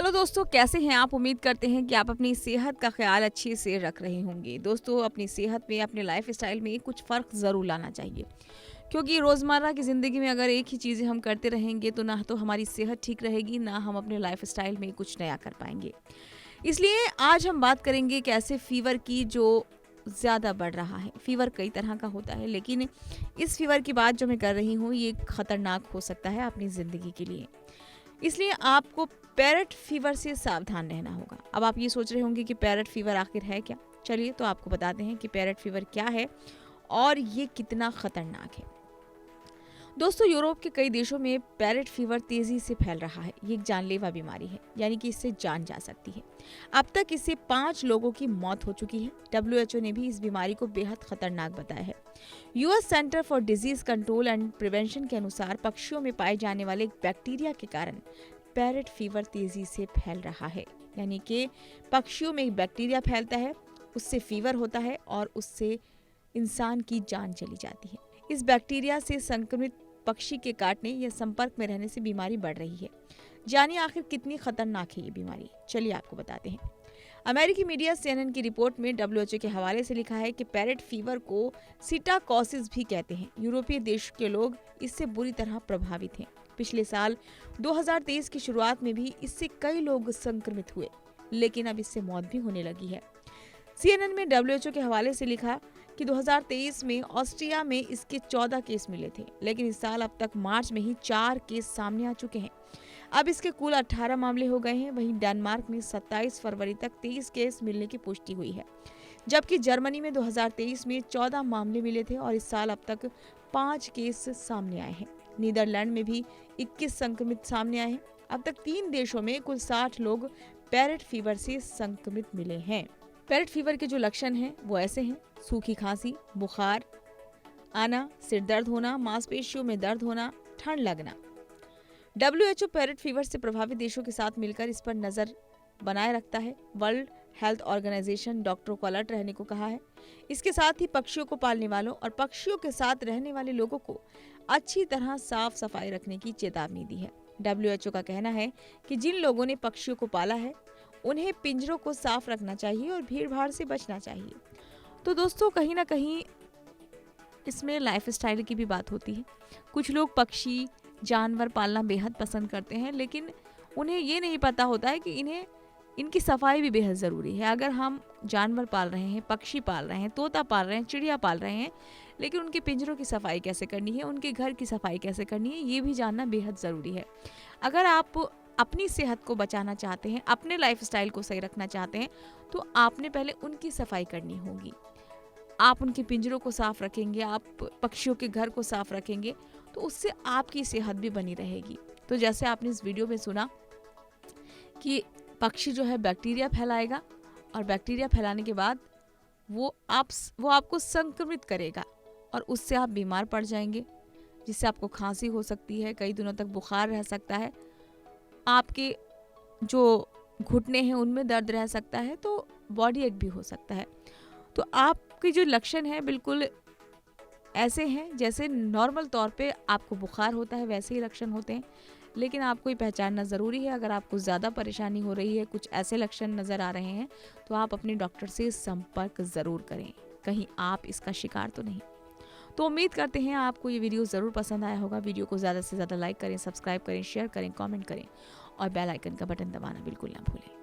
Hello दोस्तों, कैसे हैं आप? उम्मीद करते हैं कि आप अपनी सेहत का ख्याल अच्छे से रख रहे होंगे। दोस्तों, अपनी सेहत में, अपने लाइफस्टाइल में कुछ फ़र्क ज़रूर लाना चाहिए, क्योंकि रोज़मर्रा की ज़िंदगी में अगर एक ही चीज़ें हम करते रहेंगे तो ना तो हमारी सेहत ठीक रहेगी, ना हम अपने लाइफस्टाइल में कुछ नया कर पाएंगे। इसलिए आज हम बात करेंगे एक ऐसे फ़ीवर की जो ज़्यादा बढ़ रहा है। फ़ीवर कई तरह का होता है, लेकिन इस फ़ीवर की बात जो मैं कर रही हूँ ये खतरनाक हो सकता है अपनी ज़िंदगी के लिए। इसलिए आपको पैरेट फीवर से सावधान रहना होगा। अब आप ये सोच रहे होंगे कि पैरेट फीवर आखिर है क्या? चलिए तो आपको बताते हैं कि पैरेट फीवर क्या है और ये कितना खतरनाक है। दोस्तों, यूरोप के कई देशों में पैरेट फीवर तेजी से फैल रहा है। ये एक जानलेवा बीमारी है, यानी कि इससे जान जा सकती है। अब तक इससे 5 लोगों की मौत हो चुकी है। WHO ने भी इस बीमारी को बेहद खतरनाक बताया है। US centre for disease control and prevention के अनुसार पक्षियों में पाए जाने वाले एक बैक्टीरिया के कारण पैरेट फीवर तेजी से फैल रहा है। यानी कि पक्षियों में एक बैक्टीरिया फैलता है, उससे फीवर होता है और उससे इंसान की जान चली जाती है। इस बैक्टीरिया से संक्रमित पक्षी के काटने या संपर्क में रहने से बीमारी बढ़ रही है। जानिए आखिर कितनी खतरनाक है ये बीमारी। चलिए आपको बताते हैं। अमेरिकी मीडिया CNN की रिपोर्ट में WHO के हवाले से लिखा है कि पैरेट फीवर को सीटाकोसिस भी कहते हैं। यूरोपीय देश के लोग इससे बुरी तरह प्रभावित हैं। पिछले साल 2023 की शुरुआत में भी इससे कई लोग संक्रमित हुए, लेकिन अब इससे मौत भी होने लगी है। CNN में WHO के हवाले से लिखा कि 2023 में ऑस्ट्रिया में इसके 14 केस मिले थे, लेकिन इस साल अब तक मार्च में ही 4 केस सामने आ चुके हैं। अब इसके कुल 18 मामले हो गए हैं। वहीं डेनमार्क में 27 फरवरी तक 23 केस मिलने की पुष्टि हुई है, जबकि जर्मनी में 2023 में 14 मामले मिले थे और इस साल अब तक 5 केस सामने आए हैं। नीदरलैंड में भी 21 संक्रमित सामने आए हैं। अब तक 3 देशों में कुल 60 लोग पैरेट फीवर से संक्रमित मिले हैं। पैरेट फीवर के जो लक्षण हैं वो ऐसे हैं: सूखी खांसी, बुखार आना, सिर दर्द होना, मांसपेशियों में दर्द होना, ठंड लगना। WHO पैरेट फीवर से प्रभावित देशों के साथ मिलकर इस पर नजर बनाए रखता है। वर्ल्ड हेल्थ ऑर्गेनाइजेशन डॉक्टरों को अलर्ट रहने को कहा है। इसके साथ ही पक्षियों को पालने वालों और पक्षियों के साथ रहने वाले लोगों को अच्छी तरह साफ सफाई रखने की चेतावनी दी है। WHO का कहना है कि जिन लोगों ने पक्षियों को पाला है उन्हें पिंजरों को साफ रखना चाहिए और भीड़ भाड़ से बचना चाहिए। तो दोस्तों, कहीं ना कहीं इसमें लाइफस्टाइल की भी बात होती है। कुछ लोग पक्षी जानवर पालना बेहद पसंद करते हैं, लेकिन उन्हें ये नहीं पता होता है कि इनकी सफाई भी बेहद ज़रूरी है। अगर हम जानवर पाल रहे हैं, पक्षी पाल रहे हैं, तोता पाल रहे हैं, चिड़िया पाल रहे हैं, लेकिन उनके पिंजरों की सफाई कैसे करनी है, उनके घर की सफाई कैसे करनी है, ये भी जानना बेहद ज़रूरी है। अगर आप अपनी सेहत को बचाना चाहते हैं, अपने लाइफस्टाइल को सही रखना चाहते हैं, तो आपने पहले उनकी सफाई करनी होगी। आप उनके पिंजरों को साफ रखेंगे, आप पक्षियों के घर को साफ रखेंगे, तो उससे आपकी सेहत भी बनी रहेगी। तो जैसे आपने इस वीडियो में सुना कि पक्षी जो है बैक्टीरिया फैलाएगा और बैक्टीरिया फैलाने के बाद वो आपको संक्रमित करेगा और उससे आप बीमार पड़ जाएंगे, जिससे आपको खांसी हो सकती है, कई दिनों तक बुखार रह सकता है, आपके जो घुटने हैं उनमें दर्द रह सकता है, तो बॉडी एक भी हो सकता है। तो आपके जो लक्षण हैं बिल्कुल ऐसे हैं जैसे नॉर्मल तौर पे आपको बुखार होता है, वैसे ही लक्षण होते हैं, लेकिन आपको ये पहचानना ज़रूरी है। अगर आपको ज़्यादा परेशानी हो रही है, कुछ ऐसे लक्षण नज़र आ रहे हैं, तो आप अपने डॉक्टर से संपर्क ज़रूर करें, कहीं आप इसका शिकार तो नहीं। तो उम्मीद करते हैं आपको ये वीडियो ज़रूर पसंद आया होगा। वीडियो को ज़्यादा से ज़्यादा लाइक करें, सब्सक्राइब करें, शेयर करें, कमेंट करें और बेल आइकन का बटन दबाना बिल्कुल ना भूलें।